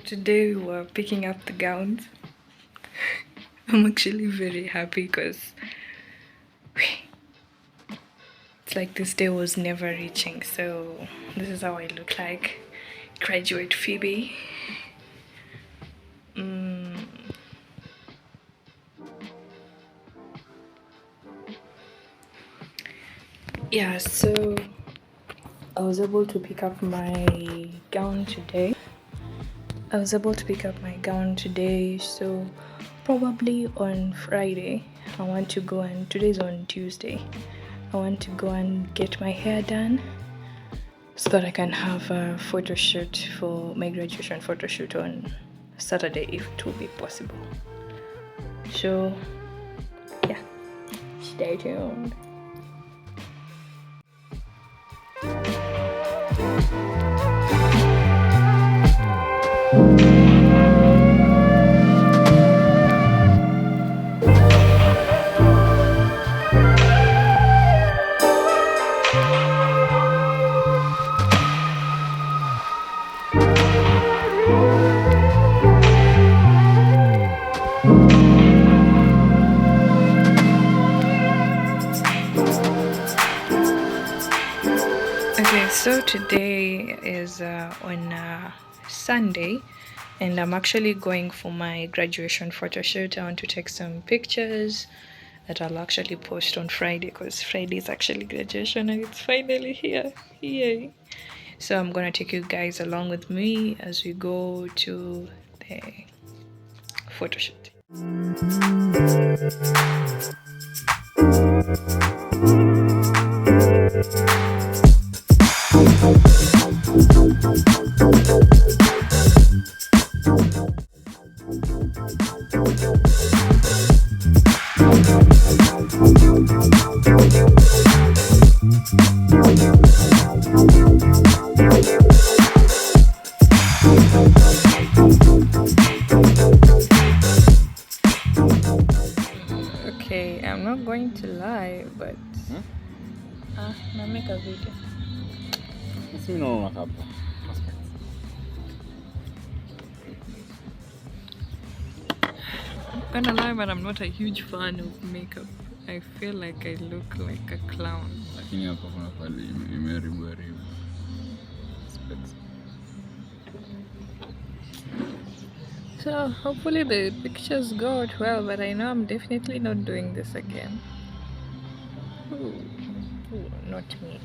Today we were picking up the gowns. I'm actually very happy because it's like this day was never reaching. So this is how I look like. Graduate Phoebe. Yeah, so I was able to pick up my gown today. So probably on Friday I want to go, and today's on Tuesday. I want to go and get my hair done so that I can have a photo shoot for my graduation photo shoot on Saturday if it will be possible. So yeah, stay tuned. Okay, so today is on Sunday, and I'm actually going for my graduation photo shoot. I want to take some pictures that I'll actually post on Friday, because Friday is actually graduation and it's finally here. Yay! So I'm gonna take you guys along with me as we go to the photo shoot. Okay, I'm not going to lie, but I'll make a video. I'm gonna lie, but I'm not a huge fan of makeup. I feel like I look like a clown. Lakini hapa kuna pale imeharibu. So hopefully the pictures go out well, but I know I'm definitely not doing this again. Ooh, not me.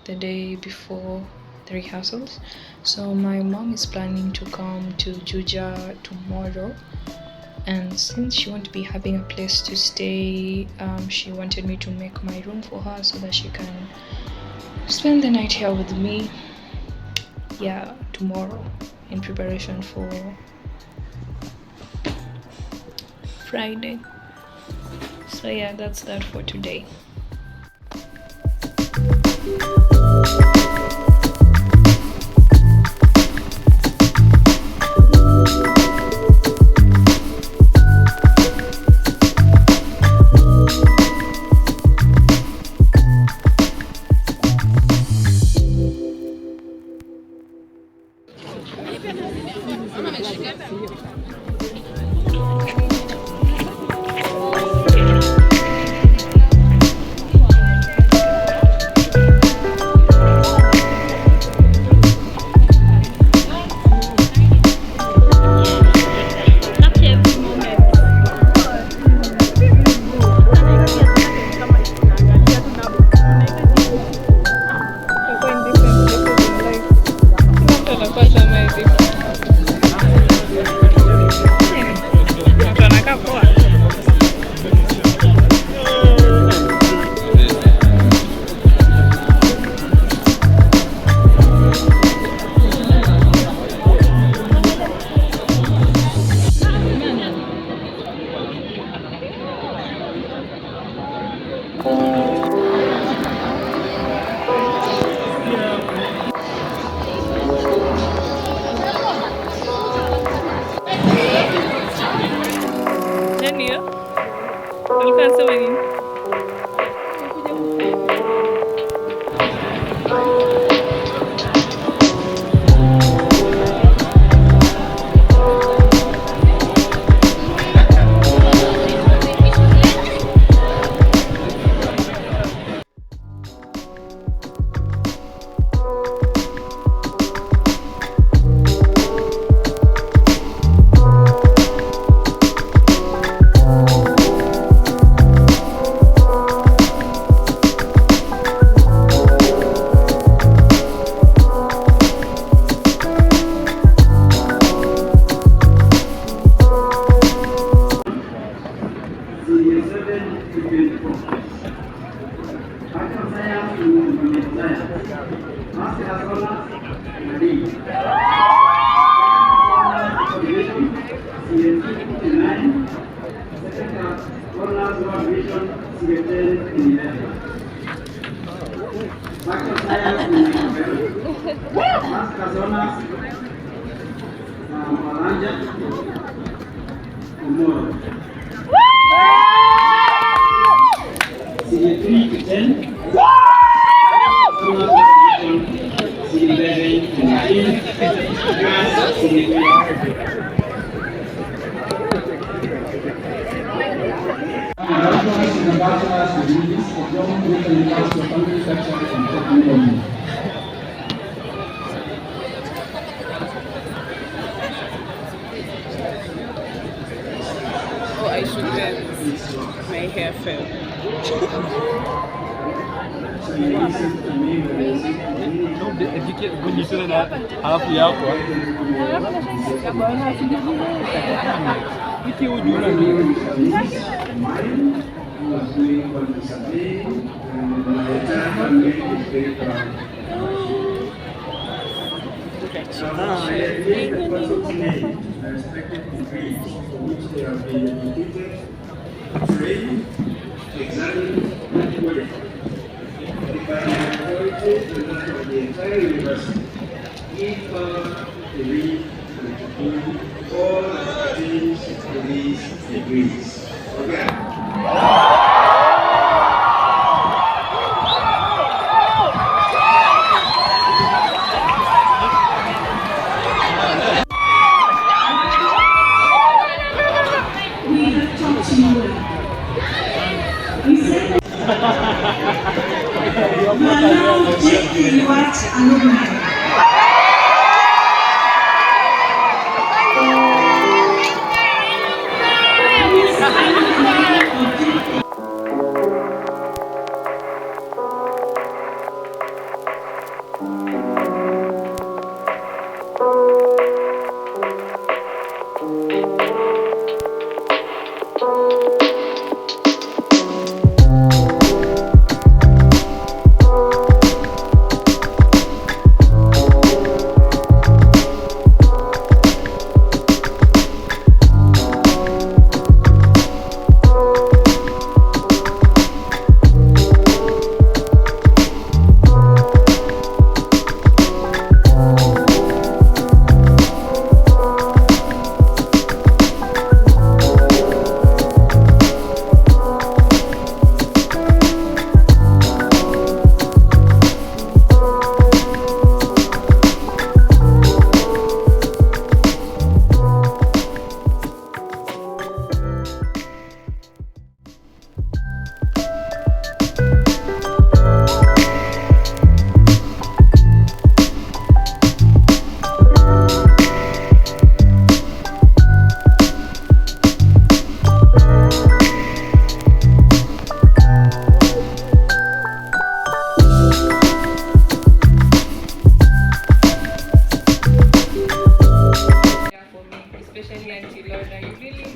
the day before the rehearsals. So my mom is planning to come to Juja tomorrow, and since she won't be having a place to stay, she wanted me to make my room for her so that she can spend the night here with me, yeah, tomorrow, in preparation for Friday. So yeah, that's that for today. Oh, I should let my hair fell. Halafu yako iki ujuna ni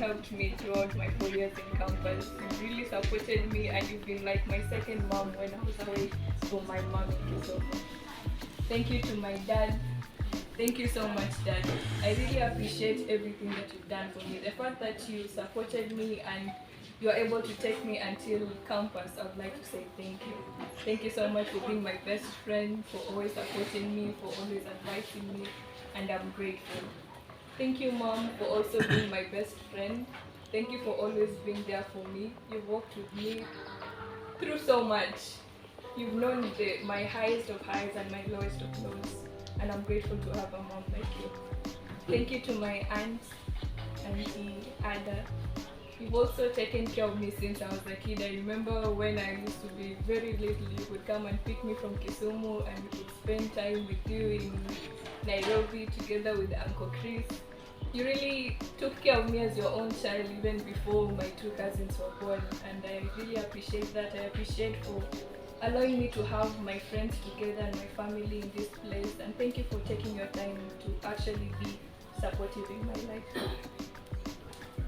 helped me throughout my 4 years in campus. You really supported me, and you've been like my second mom when I was away from my mom in Kisumu. Thank you to my dad. Thank you so much, Dad. I really appreciate everything that you've done for me. The fact that you supported me and you are able to take me until campus, I would like to say thank you. Thank you so much for being my best friend, for always supporting me, for always advising me, and I'm grateful. Thank you, Mom, for also being my best friend. Thank you for always being there for me. You've walked with me through so much. You've known my highest of highs and my lowest of lows, and I'm grateful to have a mom like you. Thank you to my aunt, Auntie Ada. You've also taken care of me since I was a kid. I remember when I used to be very little, you would come and pick me from Kisumu and we would spend time with you in Nairobi together with Uncle Chris. You really took care of me as your own child even before my 2 cousins were born, and I really appreciate that. I appreciate for allowing me to have my friends together and my family in this place, and thank you for taking your time to actually be supportive in my life.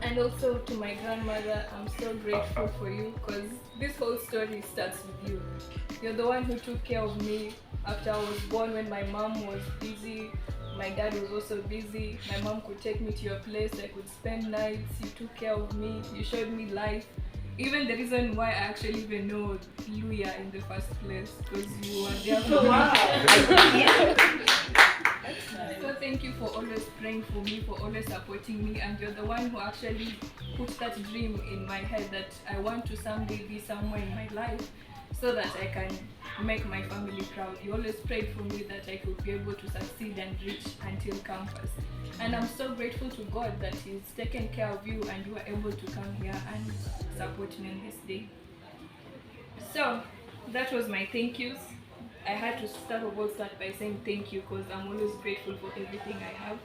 And also to my grandmother, I'm so grateful for you, because this whole story starts with you. You're the one who took care of me after I was born. When my mom was busy, my dad was also busy. My mom could take me to your place, I could spend nights. You took care of me, you showed me life. Even the reason why I actually even know Luya in the first place, because you were there for me. So thank you for always praying for me, for always supporting me, and you're the one who actually put that dream in my head that I want to someday be somewhere in my life so that I can make my family proud. You always prayed for me that I could be able to succeed and reach until campus. And I'm so grateful to God that He's taken care of you and you were able to come here and support me on this day. So that was my thank yous. I had to start by saying thank you because I'm always grateful for everything I have.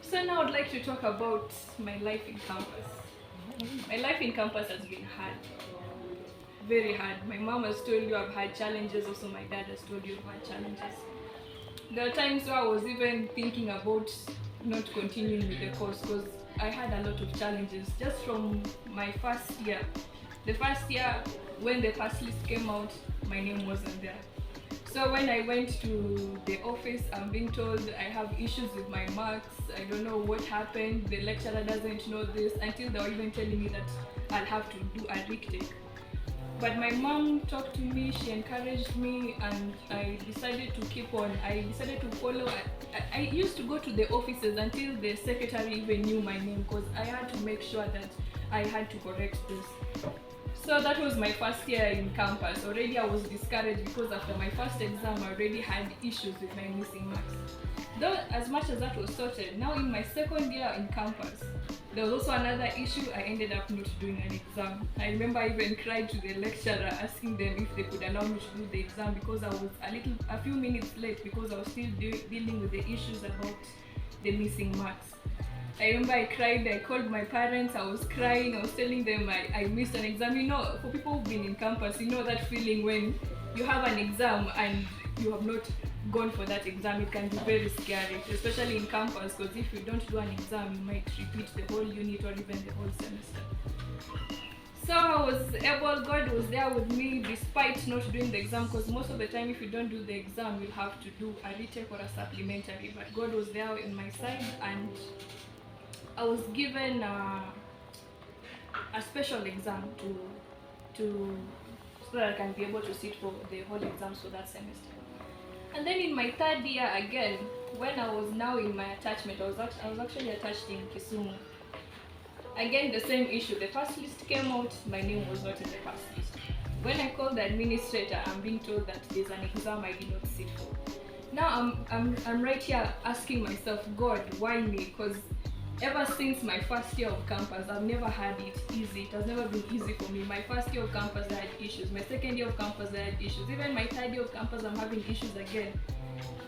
So now I'd like to talk about my life in campus. My life in campus has been hard. Very hard. My mom has told you I've had challenges, also my dad has told you I've had challenges. There are times where I was even thinking about not continuing with the course because I had a lot of challenges just from my first year. The first year, when the pass list came out, my name wasn't there. So when I went to the office, I'm being told I have issues with my marks. I don't know what happened. The lecturer doesn't know this, until they were even telling me that I'll have to do a retake. But my mom talked to me, she encouraged me, and I decided to keep on. I decided to follow. I used to go to the offices until the secretary even knew my name because I had to make sure that I had to correct this. So that was my first year in campus. Already I was discouraged because after my first exam I already had issues with my missing marks. Though as much as that was sorted, now in my second year in campus, there was also another issue. I ended up not doing an exam. I remember I even cried to the lecturer asking them if they could allow me to do the exam because I was a few minutes late because I was still dealing with the issues about the missing marks. I remember I cried, I called my parents, I was crying, I was telling them I missed an exam. You know, for people who've been in campus, you know that feeling when you have an exam and you have not gone for that exam. It can be very scary, especially in campus, because if you don't do an exam, you might repeat the whole unit or even the whole semester. So I was able, God was there with me despite not doing the exam, because most of the time if you don't do the exam, you'll have to do a retake or a supplementary. But God was there in my side, and I was given a special exam so that I can be able to sit for the whole exams for that semester. And then in my third year again, when I was now in my attachment, I was actually attached in Kisumu. Again, the same issue. The pass list came out, my name was not in the pass list. When I called the administrator, I'm being told that there's an exam I did not sit for. Now I'm right here asking myself, God, why me? Because ever since my first year of campus, I've never had it easy. It has never been easy for me. My first year of campus, I had issues. My second year of campus, I had issues. Even my third year of campus, I'm having issues again.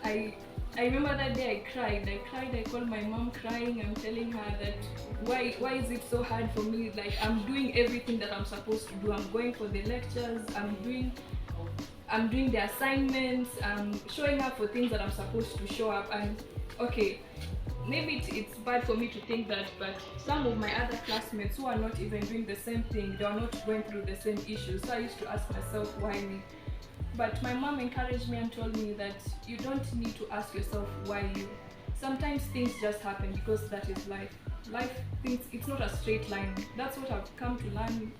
I remember that day I cried. I called my mom crying. I'm telling her that why is it so hard for me? Like, I'm doing everything that I'm supposed to do. I'm going for the lectures. I'm doing the assignments. I'm showing up for things that I'm supposed to show up. And okay, maybe it's bad for me to think that, but some of my other classmates who are not even doing the same thing, they are not going through the same issues. So I used to ask myself, why me? But my mom encouraged me and told me that you don't need to ask yourself why you. Sometimes things just happen because that is life. It's not a straight line. That's what I've come to learn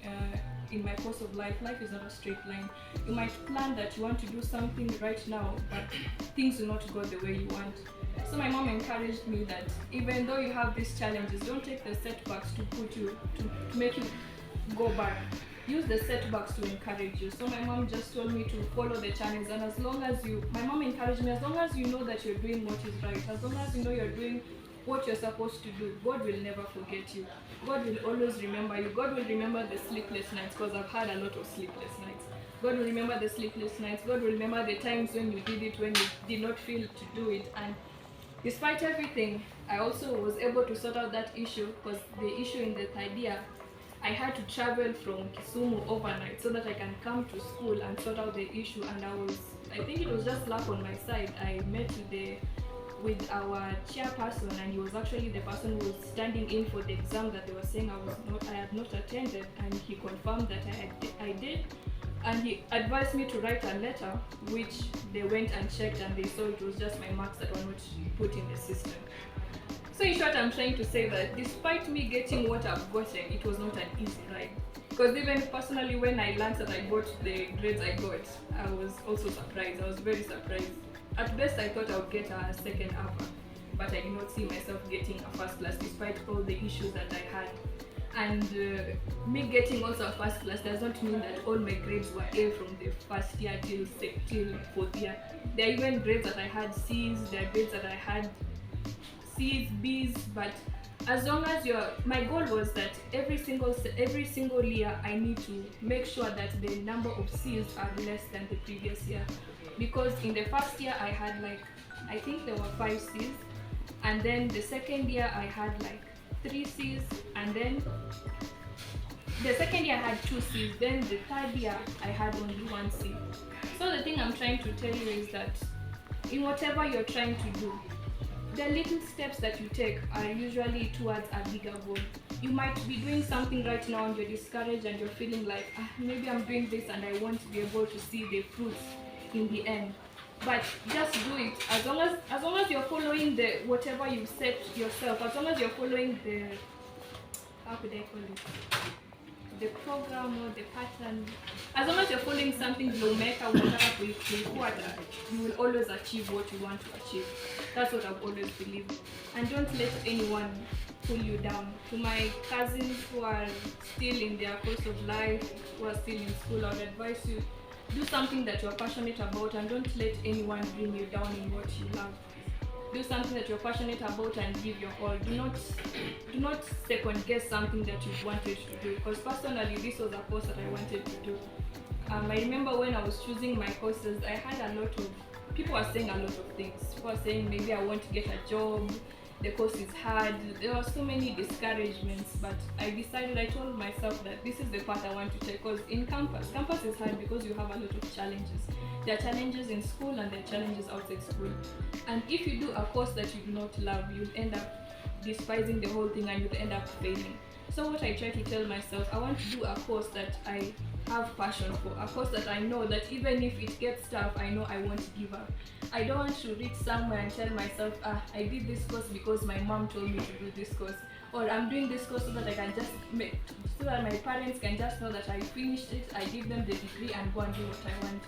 in my course of life. Life is not a straight line. You might plan that you want to do something right now, but things will not go the way you want. So my mom encouraged me that even though you have these challenges, don't take the setbacks to make you go back. Use the setbacks to encourage you. So my mom just told me to follow the channels, and my mom encouraged me, as long as you know that you're doing what is right, as long as you know you're doing what you're supposed to do, God will never forget you. God will always remember you. God will remember the sleepless nights, because I've had a lot of sleepless nights. God will remember the sleepless nights. God will remember the times when you did it, when you did not feel to do it. And despite everything, I also was able to sort out that issue, because the issue in the third year, I had to travel from Kisumu overnight so that I can come to school and sort out the issue. And I think it was just luck on my side. I met with our chairperson, and he was actually the person who was standing in for the exam that they were saying I had not attended, and he confirmed that I did. And he advised me to write a letter, which they went and checked, and they saw it was just my marks that were not put in the system. So in short, I'm trying to say that despite me getting what I've gotten, it was not an easy ride. Because even personally, when I learned that I got the grades I got, I was also surprised. I was very surprised. At best, I thought I would get a second upper, but I did not see myself getting a first class despite all the issues that I had. And me getting also a first class does not mean that all my grades were A from the first year till fourth year. There are even grades that I had C's, there are grades that I had C's, B's, but as long as my goal was that every single year I need to make sure that the number of C's are less than the previous year. Because in the first year I had I think there were 5 C's, and then the second year I had 3 C's, and then the second year I had 2 C's, then the third year I had only 1 C. So the thing I'm trying to tell you is that in whatever you're trying to do, the little steps that you take are usually towards a bigger goal. You might be doing something right now and you're discouraged and you're feeling like, maybe I'm doing this and I won't be able to see the fruits in the end. But just do it. As long as you're following the whatever you set yourself, as long as you're following the, how could I call it? The program or the pattern. As long as you're following something, no matter what, you will always achieve what you want to achieve. That's what I've always believed. And don't let anyone pull you down. To my cousins who are still in their course of life, who are still in school, I would advise you, do something that you're passionate about, and don't let anyone bring you down in what you love. Do something that you're passionate about and give your all. Do not second guess something that you've wanted to do. Because personally, this was a course that I wanted to do. I remember when I was choosing my courses, I had a lot of people were saying a lot of things. People were saying maybe I want to get a job, the course is hard. There were so many discouragements, but I told myself that this is the path I want to take. Because in campus is hard because you have a lot of challenges. There are challenges in school and there are challenges outside school. And if you do a course that you do not love, you'll end up despising the whole thing and you'll end up failing. So what I try to tell myself, I want to do a course that I have passion for, a course that I know that even if it gets tough, I know I won't give up. I don't want to reach somewhere and tell myself, I did this course because my mom told me to do this course, or I'm doing this course so that I can so that my parents can just know that I finished it, I give them the degree and go and do what I want.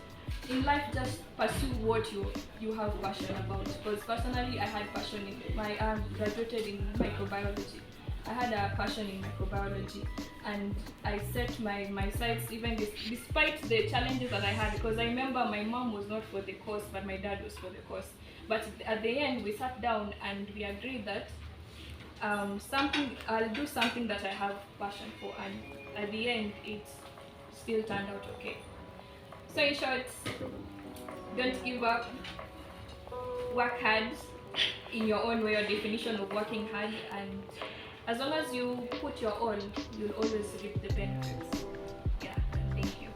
In life, just pursue what you have passion about. Because personally, I had passion I graduated in microbiology. I had a passion in microbiology, and I set my sights even despite the challenges that I had, because I remember my mom was not for the course but my dad was for the course. But at the end we sat down and we agreed that I'll do something that I have passion for, and at the end it still turned out okay. So in short, don't give up, work hard in your own way, your definition of working hard, and as long as you put your all, you'll always reap the benefits. Yeah, thank you.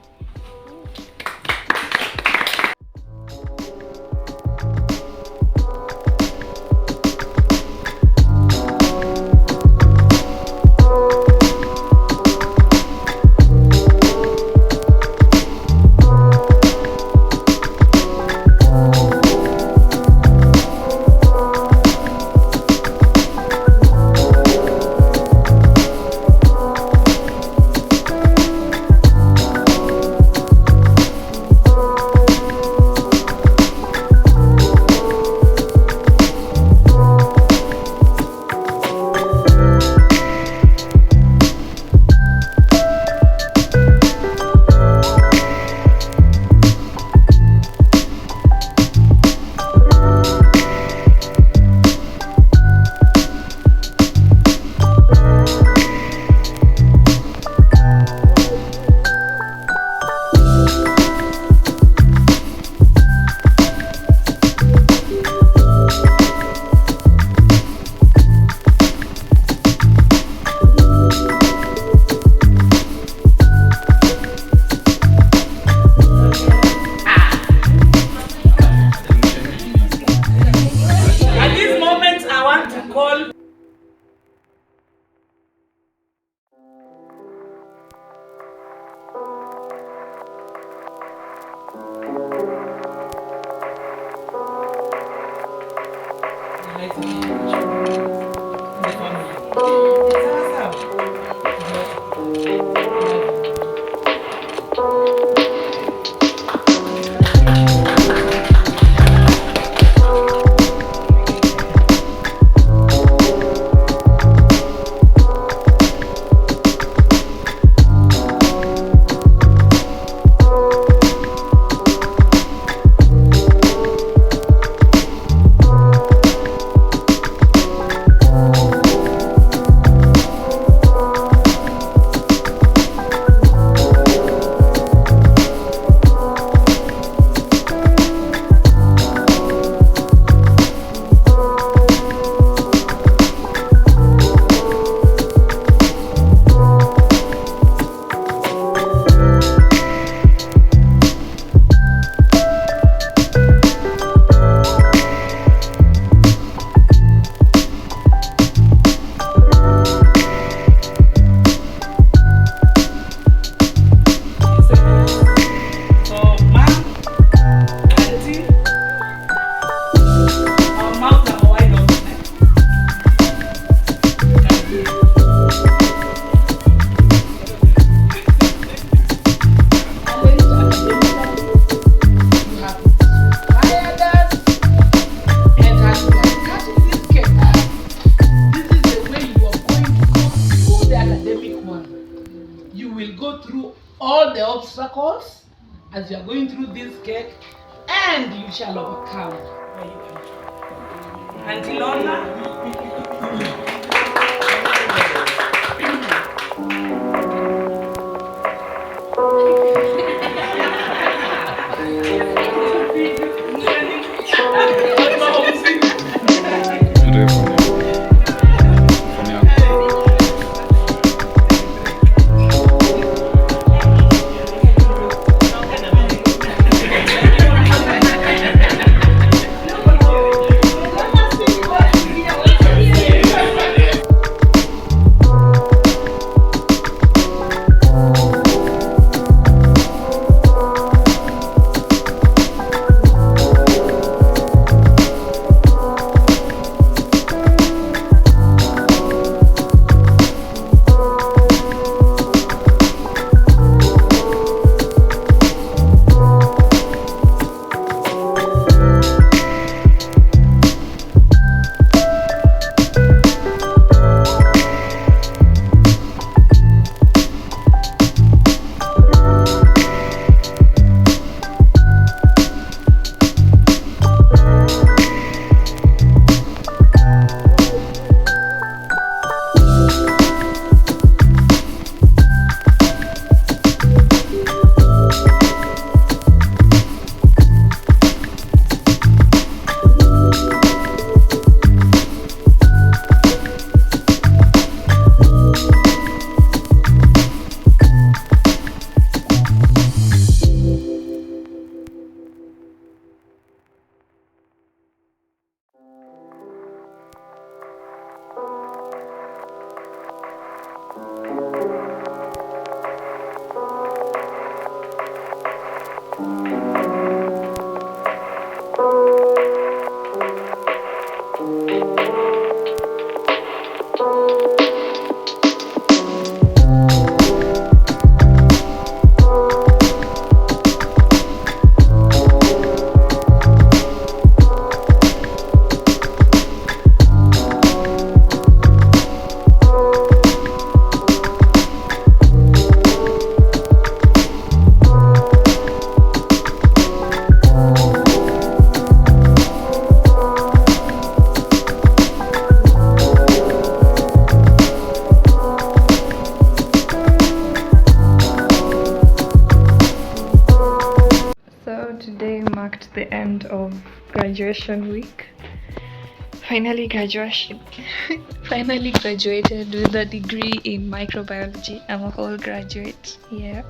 all the obstacles as you are going through this cake, and you shall overcome. Auntie Lorna. Today marked the end of graduation week. Finally graduated with a degree in microbiology. I'm a whole graduate. Yeah.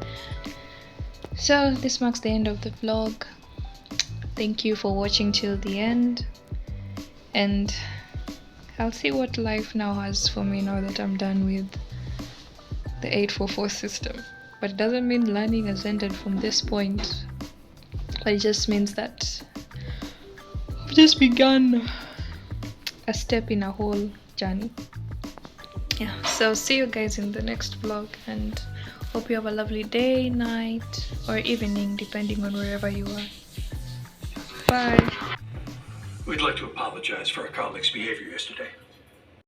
So this marks the end of the vlog. Thank you for watching till the end, and I'll see what life now has for me now that I'm done with the 844 system. But it doesn't mean learning has ended from this point. But it just means that I've just begun a step in a whole journey. Yeah, so see you guys in the next vlog, and hope you have a lovely day, night, or evening, depending on wherever you are. Bye. We'd like to apologize for our colleague's behavior yesterday.